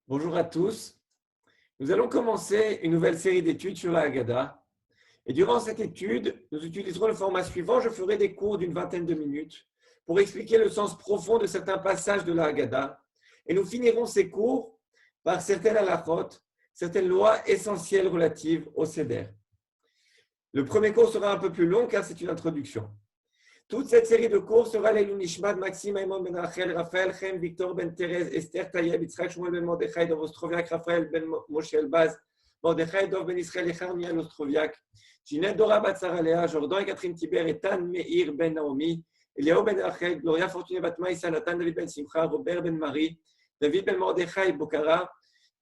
Bonjour à tous. Nous allons commencer une nouvelle série d'études sur la Haggadah. Et durant cette étude, nous utiliserons le format suivant. Je ferai des cours d'une vingtaine de minutes pour expliquer le sens profond de certains passages de la Haggadah. Et nous finirons ces cours par certaines halachot, certaines lois essentielles relatives au Seder. Le premier cours sera un peu plus long car c'est une introduction. Toute cette série de cours sera l'Elul Nishmat, Maxime, Aymon Ben Rachel, Raphaël, Chem, Victor Ben Thérèse, Esther, Tayeb, Yitzhak, Shmuel Ben Mordechai, Dov Ostroviak, Raphaël Ben Moshe Elbaz, Mordechai, Dov Ben Israël, Echar, Miel Ostroviak, Ginette Dora Bat Sarah Léa, Jordan et Catherine Tiber, Etan Meir Ben Naomi, Eliaou Ben Rachel, Gloria Fortuné Batma, Issa Nathan, David Ben Simcha, Robert Ben Marie, David Ben Mordechai Bokara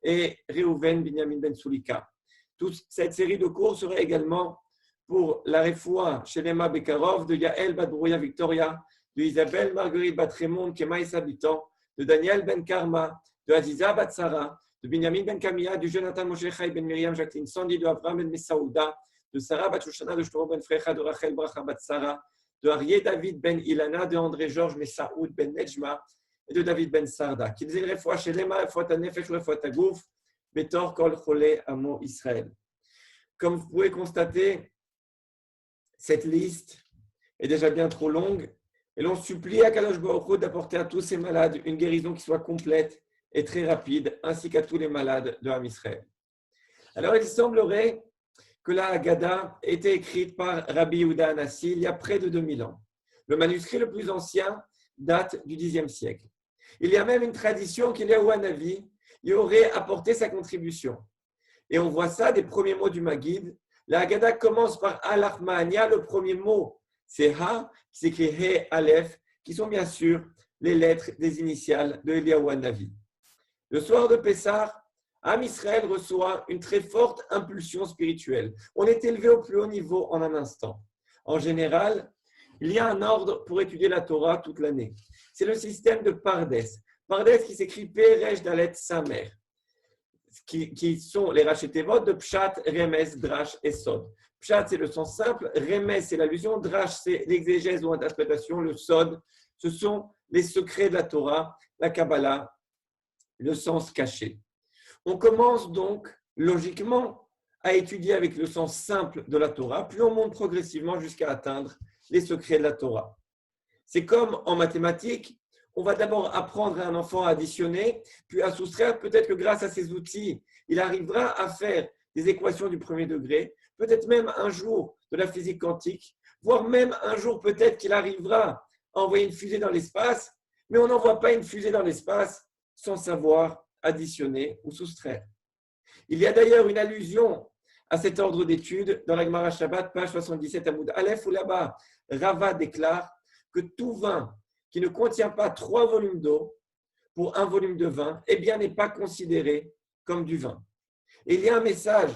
et Reuven Binyamin Ben Sulika. Toute cette série de cours sera également pour la Refoua Shelema Bekarov, de Yael Badbrouya Victoria, de Isabelle Marguerite Batrémond, Kemaïs Habitant, de Daniel Ben Karma, de Aziza Batsara, de Binyamin Ben Kamia, du Jonathan Moshe Chai Ben Miriam Jacqueline Sandy, de Abraham Ben Messaouda, de Sarah Batshushana, de Shlomo Ben Frecha, de Rachel Bracha Batsara, de Arié David Ben Ilana, de André Georges Messaoud Ben Nejma, et de David Ben Sarda. Qu'ils aient le Refoua Shelema, Refoua Tanefesh, Refoua Tagouf, Betor Kol Chole Amo Israël. Comme vous pouvez constater, cette liste est déjà bien trop longue et l'on supplie à Kadosh Baruch Hu d'apporter à tous ces malades une guérison qui soit complète et très rapide, ainsi qu'à tous les malades de Ham Israël. Alors, il semblerait que la Haggadah ait été écrite par Rabbi Yehuda Hanassi il y a près de 2000 ans. Le manuscrit le plus ancien date du Xe siècle. Il y a même une tradition qu'Eliyahu Hanavi y aurait apporté sa contribution. Et on voit ça des premiers mots du Maggid. La Haggadah commence par Alach Ma'ania. Le premier mot, c'est Ha, qui s'écrit He, Aleph, qui sont bien sûr les lettres des initiales de Eliyahu Hanavi. Le soir de Pessah, Ham Israël reçoit une très forte impulsion spirituelle. On est élevé au plus haut niveau en un instant. En général, il y a un ordre pour étudier la Torah toute l'année. C'est le système de Pardes. Pardes qui s'écrit Peresh Dalet Samer, qui sont les rachetevot de Pshat, Remez, Drash et Sod. Pshat, c'est le sens simple. Remez, c'est l'allusion. Drash, c'est l'exégèse ou interprétation. Le Sod, ce sont les secrets de la Torah, la Kabbalah, le sens caché. On commence donc, logiquement, à étudier avec le sens simple de la Torah, puis on monte progressivement jusqu'à atteindre les secrets de la Torah. C'est comme en mathématiques. On va d'abord apprendre à un enfant à additionner, puis à soustraire. Peut-être que grâce à ces outils, il arrivera à faire des équations du premier degré, peut-être même un jour de la physique quantique, voire même un jour peut-être qu'il arrivera à envoyer une fusée dans l'espace, mais on n'envoie pas une fusée dans l'espace sans savoir additionner ou soustraire. Il y a d'ailleurs une allusion à cet ordre d'études dans la Gemara Shabbat, page 77 Amoud Aleph, où là-bas, Rava déclare que tout vin qui ne contient pas 3 volumes d'eau pour un volume de vin, eh bien, n'est pas considéré comme du vin. Et il y a un message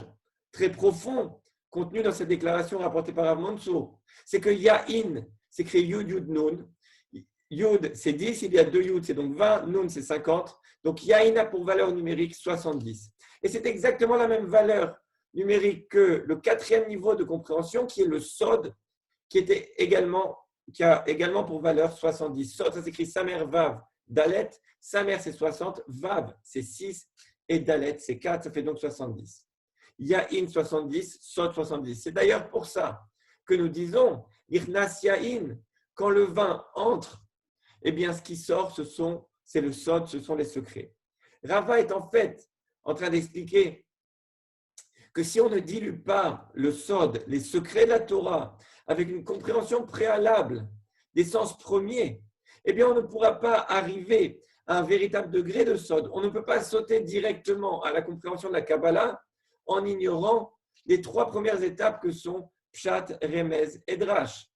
très profond contenu dans cette déclaration rapportée par Rav Mansour. C'est que Yahin s'écrit Yud, Yud, Nun. Yud, c'est 10, il y a 2 Yud, c'est donc 20, Nun, c'est 50. Donc, Yahin a pour valeur numérique 70. Et c'est exactement la même valeur numérique que le 4e niveau de compréhension, qui est le Sod, qui a également pour valeur 70. Sod, ça s'écrit Samer Vav Dalet. Samer, c'est 60. Vav, c'est 6. Et Dalet, c'est 4. Ça fait donc 70. Yahin, 70. Sod, 70. C'est d'ailleurs pour ça que nous disons Irnas Yahin, quand le vin entre, eh bien, ce qui sort, c'est le Sod, ce sont les secrets. Rava est en fait en train d'expliquer que si on ne dilue pas le Sod, les secrets de la Torah, avec une compréhension préalable des sens premiers, eh bien, on ne pourra pas arriver à un véritable degré de Sod. On ne peut pas sauter directement à la compréhension de la Kabbalah en ignorant les 3 premières étapes que sont Pshat, Remez et Drash.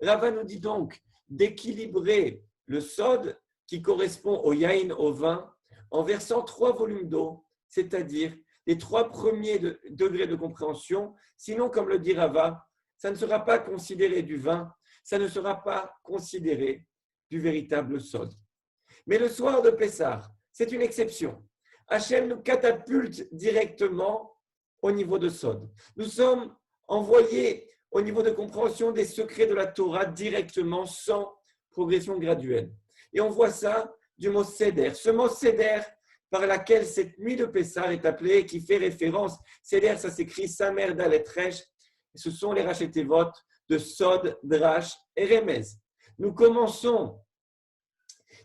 Rava nous dit donc d'équilibrer le Sod qui correspond au Yahin, au vin, en versant 3 volumes d'eau, c'est-à-dire les 3 premiers degrés de compréhension. Sinon, comme le dit Rava, ça ne sera pas considéré du vin, ça ne sera pas considéré du véritable Sod. Mais le soir de Pessah, c'est une exception. Hachem nous catapulte directement au niveau de Sod. Nous sommes envoyés au niveau de compréhension des secrets de la Torah directement, sans progression graduelle. Et on voit ça du mot Seder. Ce mot Seder, par laquelle cette nuit de Pessah est appelée, qui fait référence, Seder, ça s'écrit Samer Dalet Resh, ce sont les Rachetevot de Sod, Drash et Remez. Nous commençons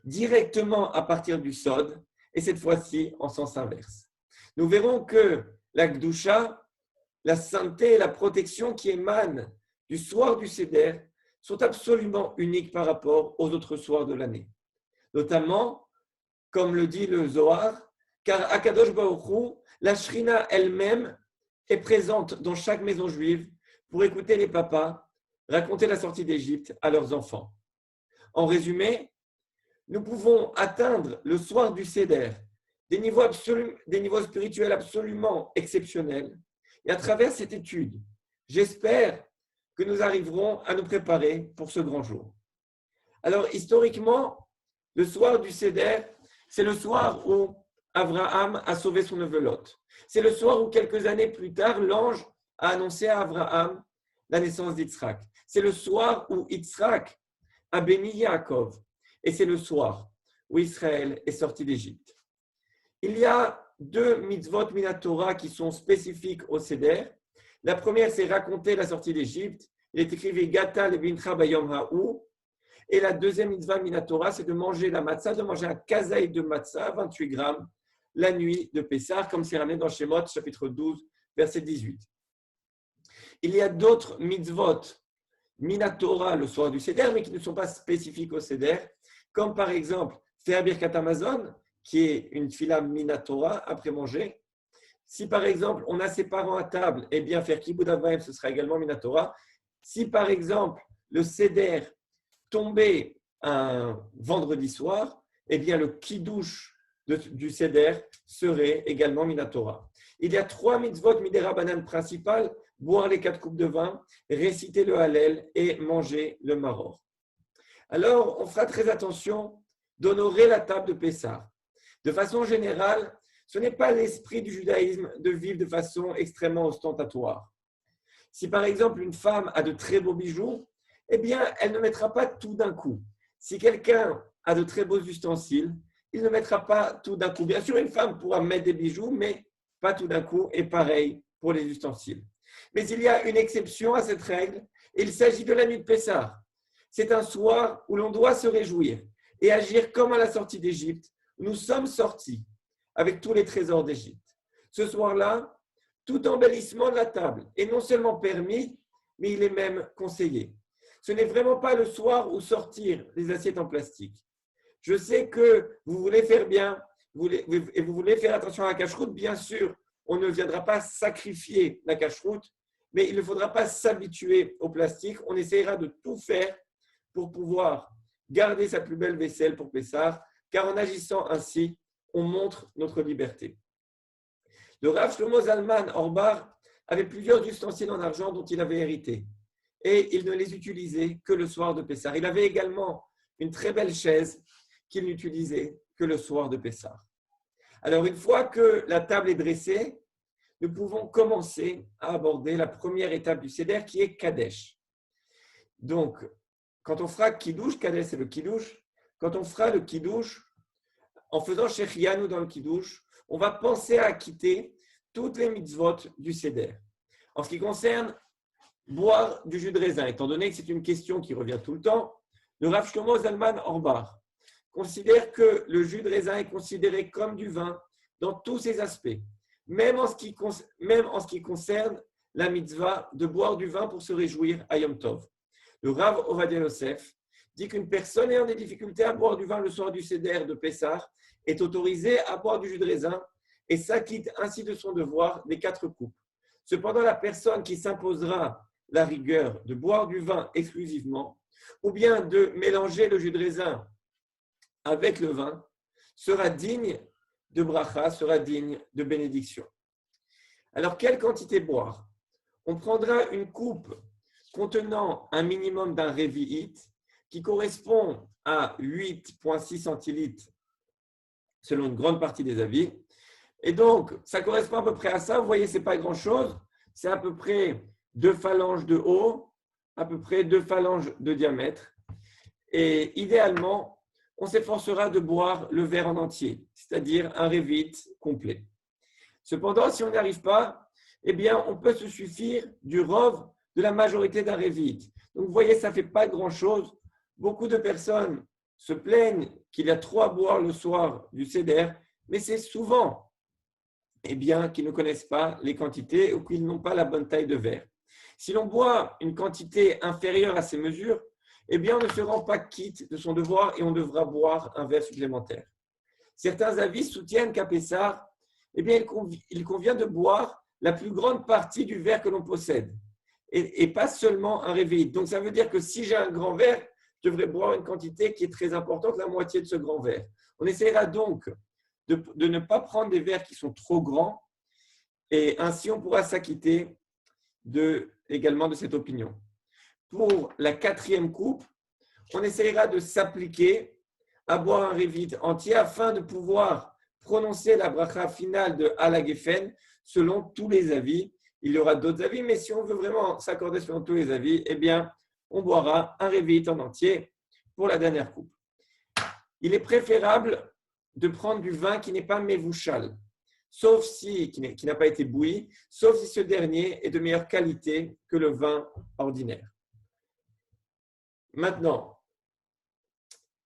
directement à partir du Sod, et cette fois-ci en sens inverse. Nous verrons que la Gdusha, la sainteté et la protection qui émanent du soir du Seder sont absolument uniques par rapport aux autres soirs de l'année. Notamment, comme le dit le Zohar, car Akadosh Baruch Hu, la Shrina elle-même est présente dans chaque maison juive pour écouter les papas raconter la sortie d'Égypte à leurs enfants. En résumé, nous pouvons atteindre le soir du Seder des niveaux spirituels absolument exceptionnels. Et à travers cette étude, j'espère que nous arriverons à nous préparer pour ce grand jour. Alors, historiquement, le soir du Seder, c'est le soir où Abraham a sauvé son neveu Lot. C'est le soir où, quelques années plus tard, l'ange a annoncé à Abraham la naissance d'Yitzhak. C'est le soir où Yitzhak a béni Yaakov. Et c'est le soir où Israël est sorti d'Égypte. Il y a deux mitzvot minatora qui sont spécifiques au Seder. La première, c'est raconter la sortie d'Égypte. Il est écrit Vegata lebincha bayom ha'u. Et la deuxième mitzvah minatora, c'est de manger la matzah, de manger un kazaï de matzah, 28 grammes, la nuit de Pessah, comme c'est ramené dans Shemot, chapitre 12, verset 18. Il y a d'autres mitzvot minatora le soir du Seder, mais qui ne sont pas spécifiques au Seder, comme par exemple faire Birkat Hamazon, qui est une fila minatora après manger. Si par exemple on a ses parents à table, eh bien faire Kibud Avayim, ce sera également minatora. Si par exemple le Seder tombait un vendredi soir, eh bien le Kiddush du Seder serait également minatora. Il y a 3 mitzvot midera banane principales: boire les 4 coupes de vin, réciter le Hallel et manger le maror. Alors, on fera très attention d'honorer la table de Pessah. De façon générale, ce n'est pas l'esprit du judaïsme de vivre de façon extrêmement ostentatoire. Si par exemple une femme a de très beaux bijoux, eh bien, elle ne mettra pas tout d'un coup. Si quelqu'un a de très beaux ustensiles, il ne mettra pas tout d'un coup. Bien sûr, une femme pourra mettre des bijoux, mais pas tout d'un coup, et pareil pour les ustensiles. Mais il y a une exception à cette règle, et il s'agit de la nuit de Pessah. C'est un soir où l'on doit se réjouir et agir comme à la sortie d'Égypte. Nous sommes sortis avec tous les trésors d'Égypte. Ce soir-là, tout embellissement de la table est non seulement permis, mais il est même conseillé. Ce n'est vraiment pas le soir où sortir les assiettes en plastique. Je sais que vous voulez faire bien et vous voulez faire attention à la cache-route. Bien sûr, on ne viendra pas sacrifier la cache-route, mais il ne faudra pas s'habituer au plastique. On essaiera de tout faire pour pouvoir garder sa plus belle vaisselle pour Pessah, car en agissant ainsi, on montre notre liberté. Le Rav Shlomo Zalman Orbar avait plusieurs ustensiles en argent dont il avait hérité, et il ne les utilisait que le soir de Pessah. Il avait également une très belle chaise qu'il n'utilisait que le soir de Pessah. Alors, une fois que la table est dressée, nous pouvons commencer à aborder la première étape du Seder qui est Kadesh. Donc, quand on fera Kiddush, Kadesh c'est le Kiddush, quand on fera le Kiddush, en faisant Shechianu dans le Kiddush, on va penser à quitter toutes les mitzvot du Seder. En ce qui concerne boire du jus de raisin, étant donné que c'est une question qui revient tout le temps, le Rav Shlomo Zalman Orbar considère que le jus de raisin est considéré comme du vin dans tous ses aspects, même en ce qui concerne la mitzvah de boire du vin pour se réjouir à Yom Tov. Le Rav Ovadia Yosef dit qu'une personne ayant des difficultés à boire du vin le soir du Seder de Pessah est autorisée à boire du jus de raisin et s'acquitte ainsi de son devoir des 4 coupes. Cependant, la personne qui s'imposera la rigueur de boire du vin exclusivement ou bien de mélanger le jus de raisin avec le vin sera digne de bracha, sera digne de bénédiction. Alors, quelle quantité boire? On prendra une coupe contenant un minimum d'un révi'it qui correspond à 8,6 centilitres selon une grande partie des avis. Et donc, ça correspond à peu près à ça. Vous voyez, ce n'est pas grand-chose. C'est à peu près 2 phalanges de haut, à peu près 2 phalanges de diamètre. Et idéalement, on s'efforcera de boire le verre en entier, c'est-à-dire un révit complet. Cependant, si on n'y arrive pas, eh bien, on peut se suffire du rov de la majorité d'un révit. Donc, vous voyez, ça ne fait pas grand-chose. Beaucoup de personnes se plaignent qu'il y a trop à boire le soir du seder, mais c'est souvent qu'ils ne connaissent pas les quantités ou qu'ils n'ont pas la bonne taille de verre. Si l'on boit une quantité inférieure à ces mesures, on ne se rend pas quitte de son devoir et on devra boire un verre supplémentaire. Certains avis soutiennent qu'à Pessah, il convient de boire la plus grande partie du verre que l'on possède et pas seulement un réveil. Donc, ça veut dire que si j'ai un grand verre, je devrais boire une quantité qui est très importante, la moitié de ce grand verre. On essaiera donc de ne pas prendre des verres qui sont trop grands et ainsi on pourra s'acquitter également de cette opinion. Pour la 4e coupe, on essaiera de s'appliquer à boire un révit entier afin de pouvoir prononcer la bracha finale de Halagefen selon tous les avis. Il y aura d'autres avis, mais si on veut vraiment s'accorder selon tous les avis, on boira un révit en entier pour la dernière coupe. Il est préférable de prendre du vin qui n'est pas mevouchal, qui n'a pas été bouilli, sauf si ce dernier est de meilleure qualité que le vin ordinaire. Maintenant,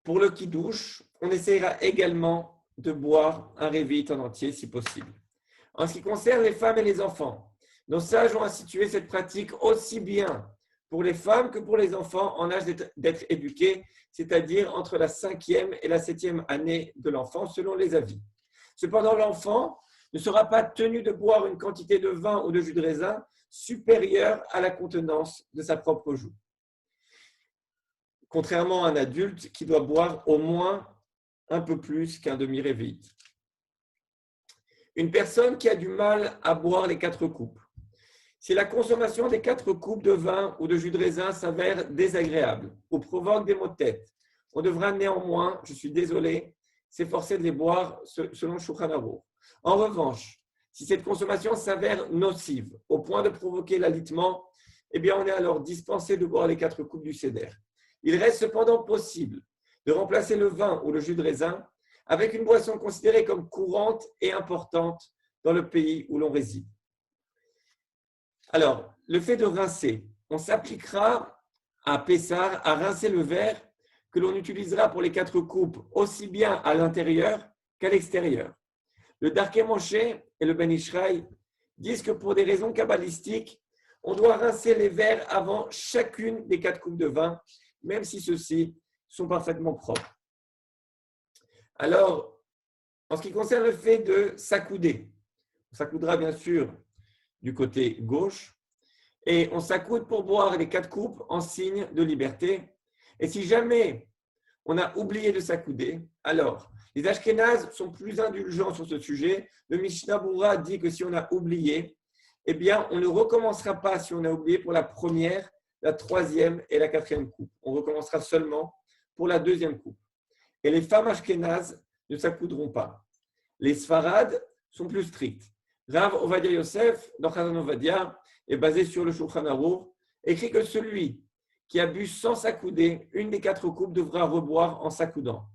pour le kidouche, on essaiera également de boire un révit en entier si possible. En ce qui concerne les femmes et les enfants, nos sages ont institué cette pratique aussi bien pour les femmes que pour les enfants en âge d'être éduqués, c'est-à-dire entre la 5e et la 7e année de l'enfant, selon les avis. Cependant, l'enfant ne sera pas tenu de boire une quantité de vin ou de jus de raisin supérieure à la contenance de sa propre joue. Contrairement à un adulte qui doit boire au moins un peu plus qu'un demi-réveil. Une personne qui a du mal à boire les 4 coupes. Si la consommation des 4 coupes de vin ou de jus de raisin s'avère désagréable ou provoque des maux de tête, on devra néanmoins, je suis désolé, s'efforcer de les boire selon Shulchan Aruch. En revanche, si cette consommation s'avère nocive au point de provoquer l'alitement, on est alors dispensé de boire les 4 coupes du seder. Il reste cependant possible de remplacer le vin ou le jus de raisin avec une boisson considérée comme courante et importante dans le pays où l'on réside. Alors, le fait de rincer, on s'appliquera à Pessah à rincer le verre que l'on utilisera pour les 4 coupes aussi bien à l'intérieur qu'à l'extérieur. Le Darkei Moshe et le Ben Ishraï disent que pour des raisons kabbalistiques, on doit rincer les verres avant chacune des 4 coupes de vin, même si ceux-ci sont parfaitement propres. Alors, en ce qui concerne le fait de s'accouder, on s'accoudera bien sûr du côté gauche et on s'accoude pour boire les 4 coupes en signe de liberté. Et si jamais on a oublié de s'accouder, alors les Ashkénazes sont plus indulgents sur ce sujet. Le Mishnah Berurah dit que si on a oublié, on ne recommencera pas si on a oublié pour la première, la 3e et la 4e coupe. On recommencera seulement pour la 2e coupe. Et les femmes ashkénazes ne s'accoudront pas. Les Sfarades sont plus stricts. Rav Ovadia Yosef, dans Chazon Ovadia, est basé sur le Shulchan Aruch, écrit que celui qui a bu sans s'accouder une des 4 coupes devra reboire en s'accoudant.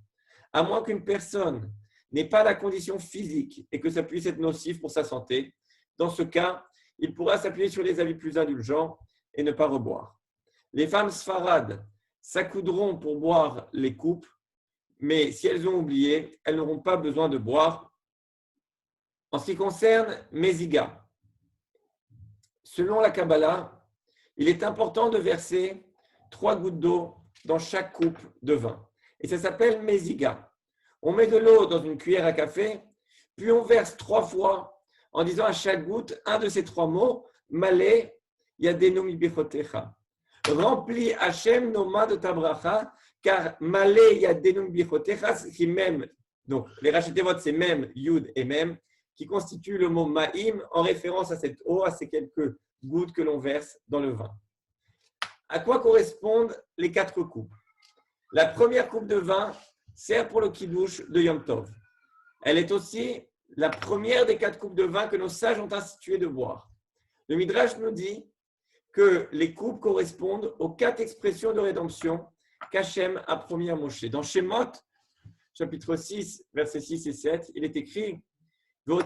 À moins qu'une personne n'ait pas la condition physique et que ça puisse être nocif pour sa santé, dans ce cas, il pourra s'appuyer sur les avis plus indulgents et ne pas reboire. Les femmes sfarades s'accoudront pour boire les coupes, mais si elles ont oublié, elles n'auront pas besoin de boire. En ce qui concerne Meziga, selon la Kabbalah, il est important de verser 3 gouttes d'eau dans chaque coupe de vin. Et ça s'appelle Meziga. On met de l'eau dans une cuillère à café, puis on verse 3 fois en disant à chaque goutte un de ces 3 mots, Malé Yadenu Mibichotecha. Remplis Hachem nos mains de ta bracha, car Malé Yadenu Mibichotecha, c'est qui même, donc les Rachetevot, c'est même, Yud et même, qui constitue le mot Ma'im en référence à cette eau, à ces quelques gouttes que l'on verse dans le vin. À quoi correspondent les 4 coupes? La première coupe de vin sert pour le kidouche de Yom Tov. Elle est aussi la première des 4 coupes de vin que nos sages ont institué de boire. Le Midrash nous dit que les coupes correspondent aux 4 expressions de rédemption qu'Hachem a promis à Moshe. Dans Shemot, chapitre 6, versets 6 et 7, il est écrit la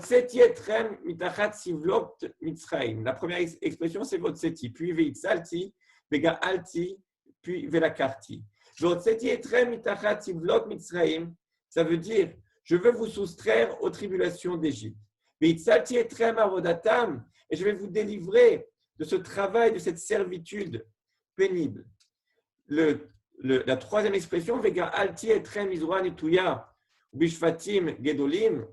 première expression, c'est Votseti, puis Veitsalti, Vega'alti, puis Velakarti. Ça veut dire, je veux vous soustraire aux tribulations d'Égypte. Veitsalti etrem avodatam, et je vais vous délivrer de ce travail, de cette servitude pénible. La troisième expression, Vega'alti etrem izroan etuya, bishfatim gedolim,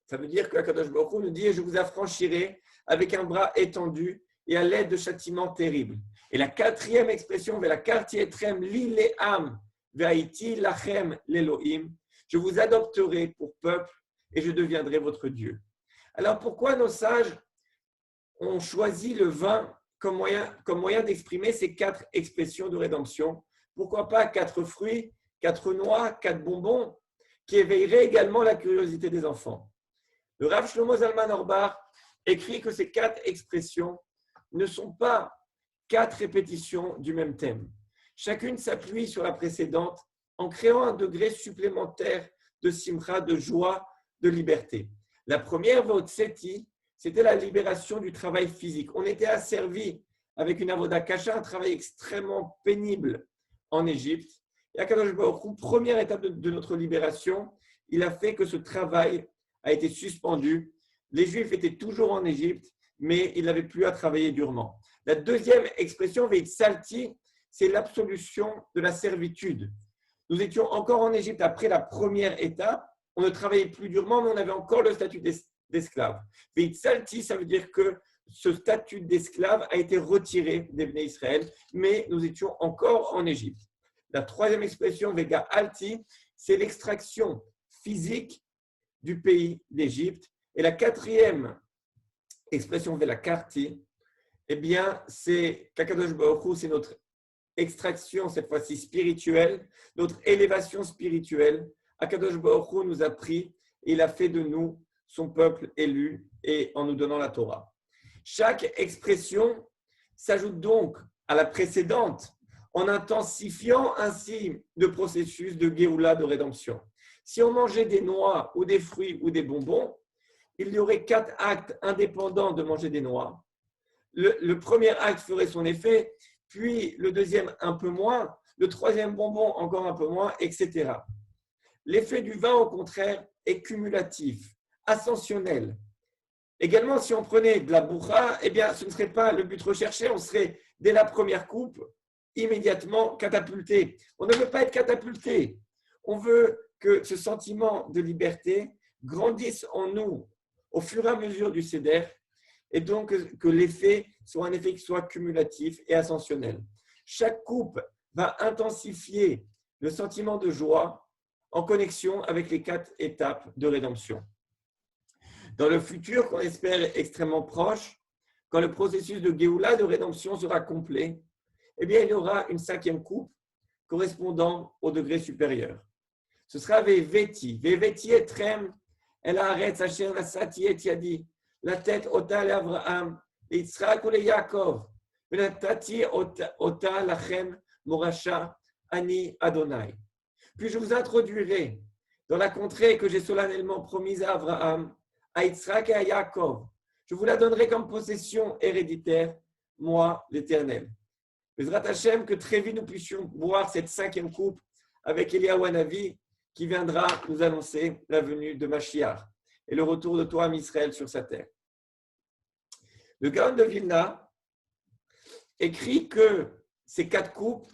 ça veut dire que Akadosh Baruch Hu nous dit « Je vous affranchirai avec un bras étendu et à l'aide de châtiments terribles. » Et la quatrième expression, « Velakarti etrem li le'am ve'haiti lachem l'Elohim » je vous adopterai pour peuple et je deviendrai votre Dieu. Alors pourquoi nos sages ont choisi le vin comme moyen d'exprimer ces 4 expressions de rédemption? Pourquoi pas 4 fruits, 4 noix, 4 bonbons qui éveilleraient également la curiosité des enfants? Le Rav Shlomo Zalman Auerbach écrit que ces 4 expressions ne sont pas 4 répétitions du même thème. Chacune s'appuie sur la précédente en créant un degré supplémentaire de simcha, de joie, de liberté. La première, Votseti, c'était la libération du travail physique. On était asservi avec une avoda kasha, un travail extrêmement pénible en Égypte. Et Akadosh Baruch Hu, première étape de notre libération, il a fait que ce travail a été suspendu. Les Juifs étaient toujours en Égypte, mais ils n'avaient plus à travailler durement. La deuxième expression, Veitsalti, c'est l'absolution de la servitude. Nous étions encore en Égypte après la première étape. On ne travaillait plus durement, mais on avait encore le statut d'esclave. Veitsalti, ça veut dire que ce statut d'esclave a été retiré des Bnei Israël, mais nous étions encore en Égypte. La troisième expression, Vega'alti, c'est l'extraction physique du pays d'Égypte. Et la quatrième expression, Velakarti, eh bien, c'est qu'Akadosh Baruch Hu, c'est notre extraction, cette fois-ci spirituelle, notre élévation spirituelle. Akadosh Baruch Hu nous a pris et il a fait de nous son peuple élu et en nous donnant la Torah. Chaque expression s'ajoute donc à la précédente en intensifiant ainsi le processus de Géoula, de rédemption. Si on mangeait des noix ou des fruits ou des bonbons, il y aurait 4 actes indépendants de manger des noix. Le premier acte ferait son effet, puis le deuxième un peu moins, le troisième bonbon encore un peu moins, etc. L'effet du vin, au contraire, est cumulatif, ascensionnel. Également, si on prenait de la bourra, eh bien, ce ne serait pas le but recherché, on serait, dès la première coupe, immédiatement catapulté. On ne veut pas être catapulté. On veut que ce sentiment de liberté grandisse en nous au fur et à mesure du Seder et donc que l'effet soit un effet qui soit cumulatif et ascensionnel. Chaque coupe va intensifier le sentiment de joie en connexion avec les 4 étapes de rédemption. Dans le futur, qu'on espère extrêmement proche, quand le processus de Géoula, de rédemption sera complet, eh bien, il y aura une 5e coupe correspondant au degré supérieur. Ce sera Veveti. Veveti etrem el haaretz asher nasati et yadi. La tête ota le Abraham, le Yitzhak ou le Yaakov. Venatati ota lachem morasha ani Adonai. Puis je vous introduirai dans la contrée que j'ai solennellement promise à Abraham, à Yitzhak et à Yaakov. Je vous la donnerai comme possession héréditaire, moi, l'Éternel. Bezrat Hashem, que très vite nous puissions boire cette 5e coupe avec Eliyahu Hanavi qui viendra nous annoncer la venue de Mashiach et le retour de Torah Israël sur sa terre. Le Gaon de Vilna écrit que ces 4 coupes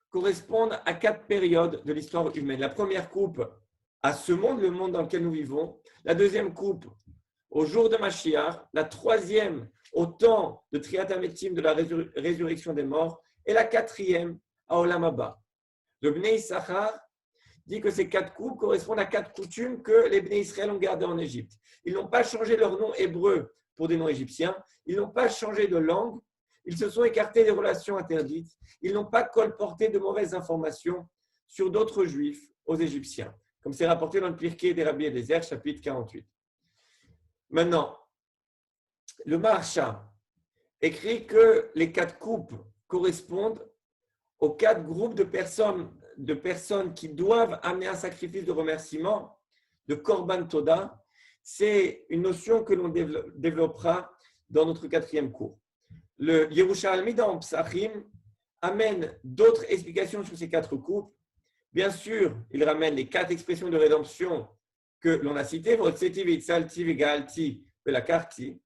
correspondent à 4 périodes de l'histoire humaine. La première coupe à ce monde, le monde dans lequel nous vivons. La deuxième coupe au jour de Mashiach. La troisième au temps de Triat HaMetim, de la résurrection des morts. Et la 4e à Olam Haba. Le Bnei Issachar dit que ces 4 coupes correspondent à 4 coutumes que les Bnei Israël ont gardées en Égypte. Ils n'ont pas changé leur nom hébreu pour des noms égyptiens. Ils n'ont pas changé de langue. Ils se sont écartés des relations interdites. Ils n'ont pas colporté de mauvaises informations sur d'autres juifs aux Égyptiens, comme c'est rapporté dans le Pirkei des Rabbi Eliezer, chapitre 48. Maintenant, le Maharsha écrit que les 4 coupes correspondent aux 4 groupes de personnes de personnes qui doivent amener un sacrifice de remerciement, de Korban Toda. C'est une notion que l'on développera dans notre 4e cours. Le Yerushalmi dans Psachim amène d'autres explications sur ces 4 couples. Bien sûr, il ramène les 4 expressions de rédemption que l'on a citées, Votseti, Vitsalti, Vegalti, Velakarti.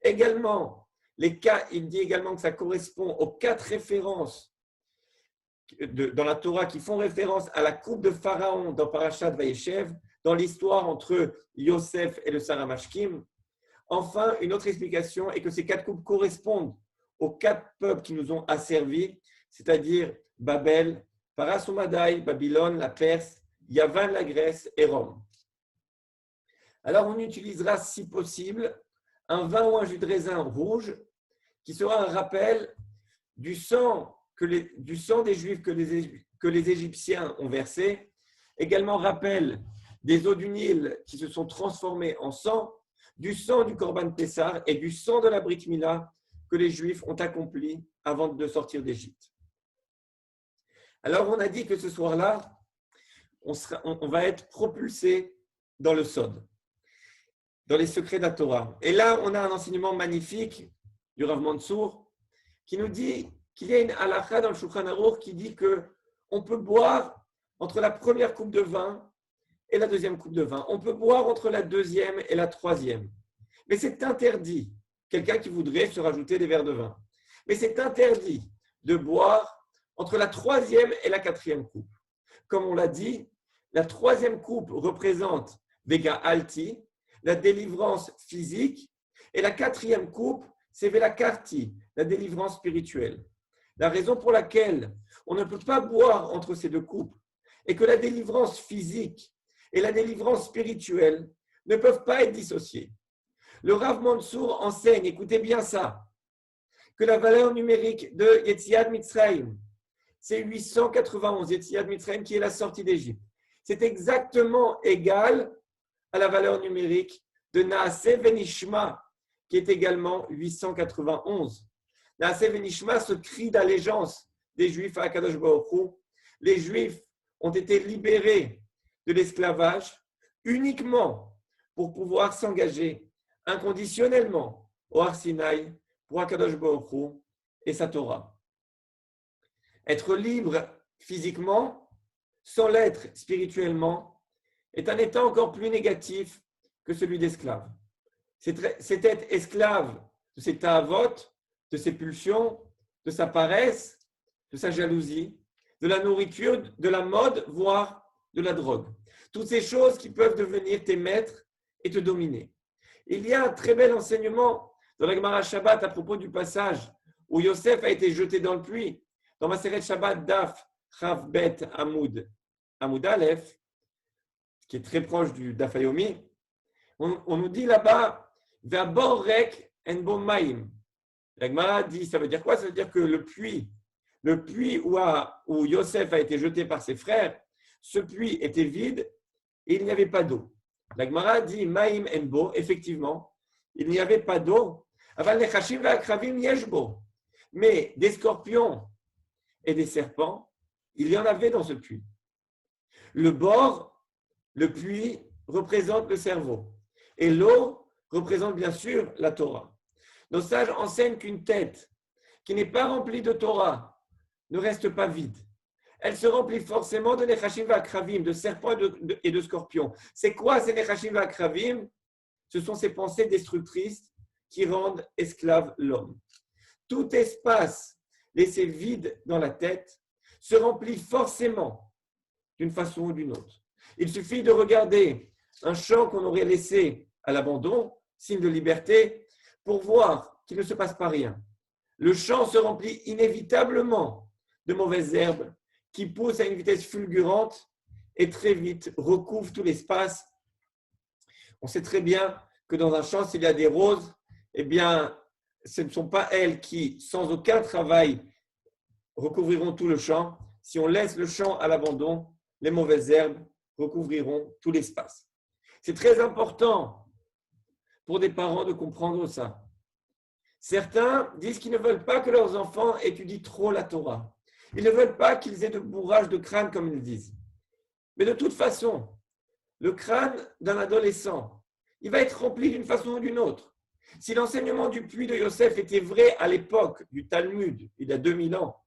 Également, il dit également que ça correspond aux 4 références dans la Torah qui font référence à la coupe de Pharaon dans Parashat Vayeshev, dans l'histoire entre Yosef et le Saramashkim. Enfin, une autre explication est que ces 4 coupes correspondent aux 4 peuples qui nous ont asservis, c'est-à-dire Babel, Parasumadaï, Babylone, la Perse, Yavan, la Grèce et Rome. Alors, on utilisera, si possible, un vin ou un jus de raisin rouge qui sera un rappel du sang des Juifs que les Égyptiens ont versé, également rappel des eaux du Nil qui se sont transformées en sang, du sang du Korban Pessah et du sang de la Brit Mila que les Juifs ont accompli avant de sortir d'Égypte. Alors, on a dit que ce soir-là, on va être propulsé dans le Sod, dans les secrets de la Torah. Et là, on a un enseignement magnifique du Rav Mansour qui nous dit qu'il y a une halakha dans le Shulchan Aruch qui dit qu'on peut boire entre la première coupe de vin et la deuxième coupe de vin. On peut boire entre la deuxième et la troisième. Mais c'est interdit. Quelqu'un qui voudrait se rajouter des verres de vin. Mais c'est interdit de boire entre la troisième et la quatrième coupe. Comme on l'a dit, la troisième coupe représente Vega Alti, la délivrance physique, et la quatrième coupe, c'est Velakarti, la délivrance spirituelle. La raison pour laquelle on ne peut pas boire entre ces 2 coupes est que la délivrance physique et la délivrance spirituelle ne peuvent pas être dissociées. Le Rav Mansour enseigne, écoutez bien ça, que la valeur numérique de Yetziat Mitzrayim, c'est 891, Yetziat Mitzrayim qui est la sortie d'Égypte. C'est exactement égal à la valeur numérique de Naaseh Venishma, qui est également 891. Naaseh Venishma, ce cri d'allégeance des Juifs à Akadosh Baruch Hu. Les Juifs ont été libérés de l'esclavage uniquement pour pouvoir s'engager inconditionnellement au Har Sinaï pour Akadosh Baruch Hu et sa Torah. Être libre physiquement, sans l'être spirituellement, est un état encore plus négatif que celui d'esclave. C'est être esclave de ses ta'avot, de ses pulsions, de sa paresse, de sa jalousie, de la nourriture, de la mode, voire de la drogue. Toutes ces choses qui peuvent devenir tes maîtres et te dominer. Il y a un très bel enseignement dans la Gemara Shabbat à propos du passage où Yosef a été jeté dans le puits. Dans Maseret Shabbat Daf Chav Bet Amoud Aleph, qui est très proche du Daf Yomi, on nous dit là-bas Ve'abor rek en bo maim. La Gemara dit, ça veut dire quoi? Ça veut dire que le puits où Yosef a été jeté par ses frères, ce puits était vide et il n'y avait pas d'eau. La Gemara dit maim en bo, effectivement, il n'y avait pas d'eau. Aval nechashim ve'akravim yesh bo. Mais des scorpions et des serpents, il y en avait dans ce puits. Le bord, le puits, représente le cerveau. Et l'eau représente bien sûr la Torah. Nos sages enseignent qu'une tête qui n'est pas remplie de Torah ne reste pas vide. Elle se remplit forcément de nechashim ve'akravim, de serpents et de scorpions. C'est quoi ces nechashim ve'akravim? Ce sont ces pensées destructrices qui rendent esclave l'homme. Tout espace laissé vide dans la tête se remplit forcément d'une façon ou d'une autre. Il suffit de regarder un champ qu'on aurait laissé à l'abandon, signe de liberté, pour voir qu'il ne se passe pas rien. Le champ se remplit inévitablement de mauvaises herbes qui poussent à une vitesse fulgurante et très vite recouvrent tout l'espace. On sait très bien que dans un champ, s'il y a des roses, eh bien, ce ne sont pas elles qui, sans aucun travail, recouvriront tout le champ. Si on laisse le champ à l'abandon, les mauvaises herbes recouvriront tout l'espace. C'est très important pour des parents de comprendre ça. Certains disent qu'ils ne veulent pas que leurs enfants étudient trop la Torah. Ils ne veulent pas qu'ils aient de bourrage de crâne, comme ils disent. Mais de toute façon, le crâne d'un adolescent, il va être rempli d'une façon ou d'une autre. Si l'enseignement du puits de Yosef était vrai à l'époque du Talmud, il y a 2000 ans,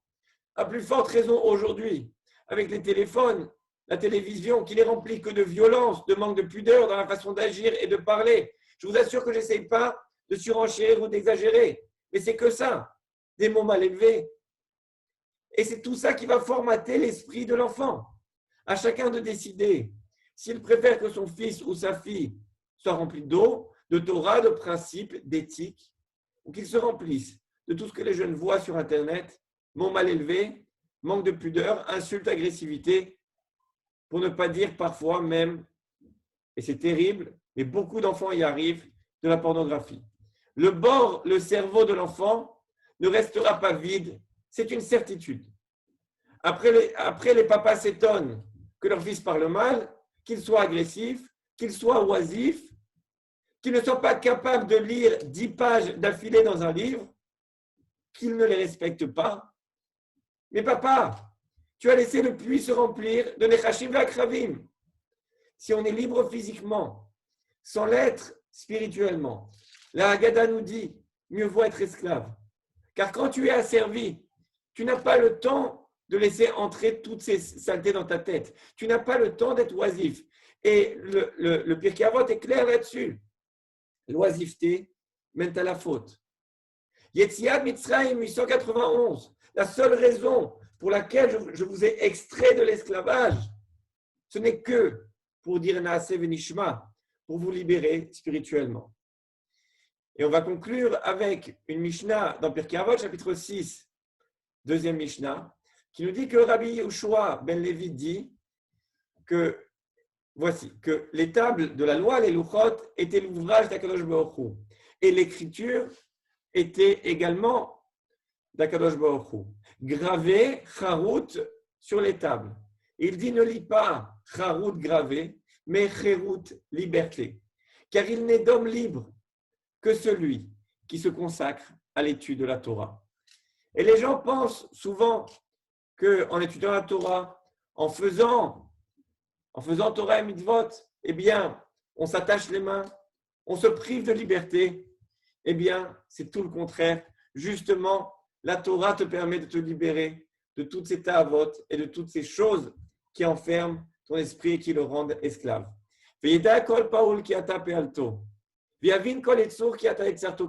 à plus forte raison aujourd'hui, avec les téléphones, la télévision, qui n'est remplie que de violence, de manque de pudeur dans la façon d'agir et de parler. Je vous assure que je n'essaye pas de surenchérir ou d'exagérer, mais c'est que ça, des mots mal élevés. Et c'est tout ça qui va formater l'esprit de l'enfant. À chacun de décider s'il préfère que son fils ou sa fille soit rempli d'eau, de Torah, de principes, d'éthique, ou qu'il se remplisse de tout ce que les jeunes voient sur Internet, mots mal élevés, manque de pudeur, insultes, agressivité, pour ne pas dire parfois même, et c'est terrible, mais beaucoup d'enfants y arrivent, de la pornographie. Le cerveau de l'enfant ne restera pas vide, c'est une certitude. Après, les papas s'étonnent que leur fils parle mal, qu'il soit agressif, qu'il soit oisif, qu'il ne soit pas capable de lire 10 pages d'affilée dans un livre, qu'il ne les respecte pas. Mais papa, tu as laissé le puits se remplir de nechashim ve'akravim. Si on est libre physiquement, sans l'être spirituellement, la Haggadah nous dit, mieux vaut être esclave. Car quand tu es asservi, tu n'as pas le temps de laisser entrer toutes ces saletés dans ta tête. Tu n'as pas le temps d'être oisif. Et le Pirkei Avot est clair là-dessus. L'oisiveté mène à la faute. Yetziat Mitzrayim 891, la seule raison pour laquelle je vous ai extrait de l'esclavage, ce n'est que pour dire Naaseh Venishma, pour vous libérer spirituellement. Et on va conclure avec une Mishnah dans Pirkei Avot, chapitre 6, deuxième Mishnah, qui nous dit que Rabbi Yehoshua ben Lévi dit que que les tables de la loi, les Luchot, étaient l'ouvrage d'Akadosh Baruch Hu. Et l'écriture était également d'Akadosh Baruch Hu. Gravé, Charut, sur les tables. Il dit ne lis pas Charut gravé, mais Cherut, liberté. Car il n'est d'homme libre que celui qui se consacre à l'étude de la Torah. Et les gens pensent souvent qu'en étudiant la Torah, en faisant Torah et Mitzvot, eh bien, on s'attache les mains, on se prive de liberté. Eh bien, c'est tout le contraire. Justement, la Torah te permet de te libérer de toutes ces ta'avot et de toutes ces choses qui enferment ton esprit et qui le rendent esclave. Que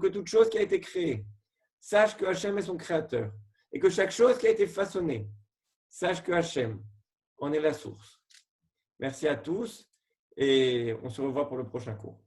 toute chose qui a été créée, sache que Hachem est son créateur et que chaque chose qui a été façonnée, sache que Hachem en est la source. Merci à tous et on se revoit pour le prochain cours.